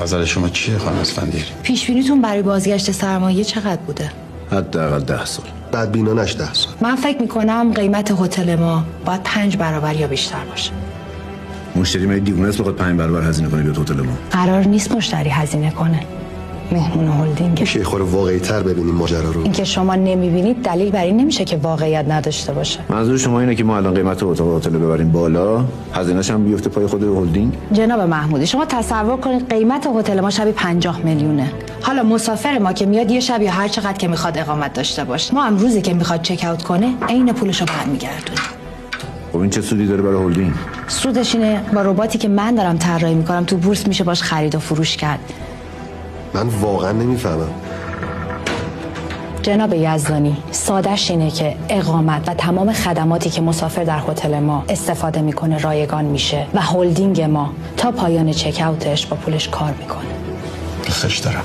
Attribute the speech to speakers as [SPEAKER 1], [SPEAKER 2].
[SPEAKER 1] نظر شما چیه خانم اسفندیاری؟
[SPEAKER 2] پیش بینیتون برای بازگشت سرمایه چقدر بوده؟
[SPEAKER 3] حداقل 10 سال.
[SPEAKER 4] بعد بینانش 10 سال.
[SPEAKER 2] من فکر میکنم قیمت هتل ما باید 5 برابر یا بیشتر باشه.
[SPEAKER 3] مشتری ما دیوونه است بخواد 5 برابر هزینه کنه بیاد هتل ما.
[SPEAKER 2] قرار نیست مشتری هزینه کنه. مهمون هلدینگ.
[SPEAKER 4] میشه خور واقعی تر ببینیم ماجرا رو.
[SPEAKER 2] اینکه شما نمیبینید دلیل بر این نمیشه که واقعیت نداشته باشه.
[SPEAKER 3] منظور شما اینه که ما الان قیمت هتل ببریم بالا، هزینه‌ش هم بیفته پای خود هلدینگ؟
[SPEAKER 2] جناب محمودی شما تصور کنید قیمت هتل ما شبی 50 میلیونه. حالا مسافر ما که میاد یه شب یا هر چقدر که میخواد اقامت داشته باشه، ما هم روزی که میخواد چک اوت کنه عین پولشو برمیگردونه.
[SPEAKER 3] خب این چه سودی داره برای هلدینگ؟
[SPEAKER 2] سودش اینه با رباتی که من دارم طراحی میکنم تو بورس میشه باش خرید و فروش کرد.
[SPEAKER 4] من واقعا نمیفهمم.
[SPEAKER 2] جناب یزدانی سادهش اینه که اقامت و تمام خدماتی که مسافر در هتل ما استفاده میکنه رایگان میشه و هلدینگ ما تا پایان چک اوتش با پولش کار میکنه.
[SPEAKER 1] دوستش دارم.